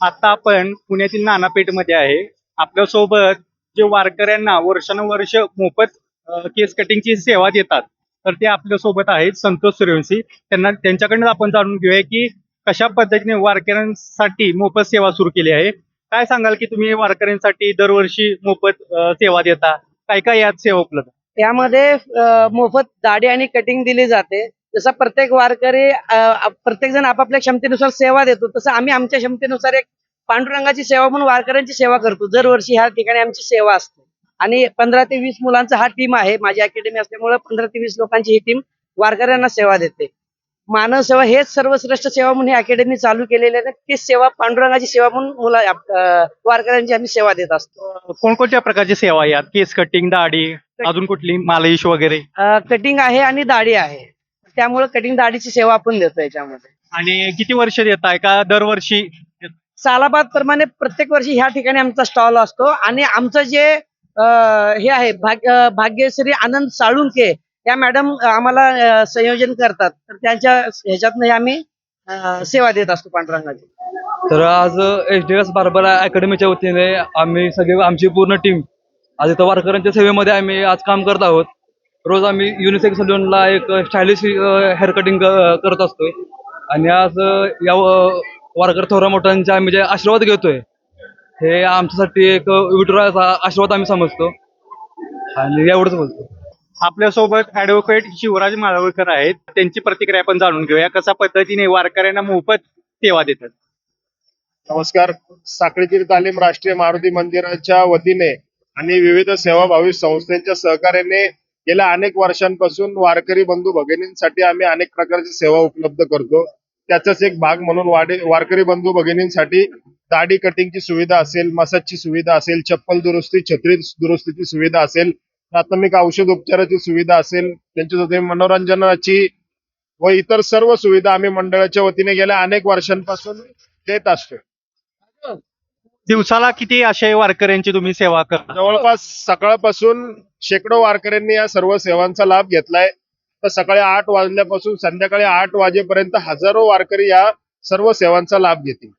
आता आपण पुण्यातील नानापेठमध्ये आहे. आपल्यासोबत जे वारकऱ्यांना वर्षानुवर्ष मोफत केस कटिंगची सेवा देतात, तर ते आपल्यासोबत आहेत संतोष सूर्यवंशी. त्यांच्याकडनं आपण जाणून घेऊया की कशा पद्धतीने वारकऱ्यांसाठी मोफत सेवा सुरू केली आहे. काय सांगाल की तुम्ही वारकऱ्यांसाठी दरवर्षी मोफत सेवा देता, काय काय यात सेवा उपलब्ध? यामध्ये मोफत दाढी आणि कटिंग दिली जाते. जसा प्रत्येक वारकरी प्रत्येक जण आपापल्या क्षमतेनुसार सेवा देतो, तसं आम्ही आमच्या क्षमतेनुसार एक पांडुरंगाची सेवा म्हणून वारकऱ्यांची सेवा करतो. दरवर्षी ह्या ठिकाणी आमची सेवा असते आणि 15 ते 20 मुलांचा हा टीम आहे. माझी अकॅडमी असल्यामुळे 15 ते 20 लोकांची ही टीम वारकऱ्यांना सेवा देते. मानव सेवा हेच सर्वश्रेष्ठ सेवा म्हणून ही अकॅडमी चालू केलेली आहे. तीच सेवा पांडुरंगाची सेवा म्हणून वारकऱ्यांची आम्ही सेवा देत असतो. कोणकोणत्या प्रकारची सेवा आहे यात? केस कटिंग, दाढी, अजून कुठली मालिश वगैरे? कटिंग आहे आणि दाढी आहे. त्यामुळे कटिंग दाढीची सेवा आपण देतो याच्यामध्ये. आणि किती वर्ष देताय का दरवर्षी? सालाबाद प्रमाणे प्रत्येक वर्षी ह्या ठिकाणी आमचा स्टॉल असतो आणि आमचं जे हे आहे भाग्यश्री आनंद साळुंके या मॅडम आम्हाला संयोजन करतात, तर त्यांच्या ह्याच्यातनं आम्ही सेवा देत असतो पांडुरंगाची. तर आज HDS बार्बर अकॅडमीच्या वतीने आम्ही सगळे आमची पूर्ण टीम आज इथं वारकऱ्यांच्या सेवेमध्ये आम्ही आज काम करत आहोत. रोज आम्ही युनिसेक्स सलूनला एक स्टायलिश हेअर कटिंग करत असतोय आणि आज या वारकरी थोरा मोठ्यांचे आम्ही जे आशीर्वाद घेतोय हे आमच्यासाठी एक विठुरायाचा आशीर्वाद आम्ही समजतो आणि एवढंच बोलतो. आपल्यासोबत ऍडव्होकेट शिवराज माळवकर आहेत. त्यांची प्रतिक्रिया आपण जाणून घेऊया, कशा पद्धतीने वारकऱ्यांना मोफत सेवा देतात. नमस्कार. साखळीतील तालीम राष्ट्रीय मारुती मंदिराच्या वतीने आणि विविध सेवाभावी संस्थांच्या सहकार्याने गेल्या अनेक वर्षांपासून वारकरी बंधू भगिनींसाठी आम्ही अनेक प्रकारची सेवा उपलब्ध करतो. त्याचाच एक भाग म्हणून वारकरी बंधू भगिनींसाठी दाढी कटिंगची सुविधा असेल, मसाजची सुविधा असेल, चप्पल दुरुस्ती, छत्री दुरुस्तीची सुविधा असेल, प्राथमिक औषध उपचाराची सुविधा असेल, त्यांच्या मनोरंजनाची व इतर सर्व सुविधा आम्ही मंडळाच्या वतीने गेल्या अनेक वर्षांपासून देत असतो. दिवसाला किती अशा वारकऱ्यांची तुम्ही सेवा करता? जवळपास सकाळपासून शेकडो वारकऱ्यांनी या सर्व सेवांचा लाभ घेतलाय. तर सकाळी 8 वाजल्यापासून संध्याकाळी 8 वाजेपर्यंत हजारो वारकरी या सर्व सेवांचा लाभ घेतील.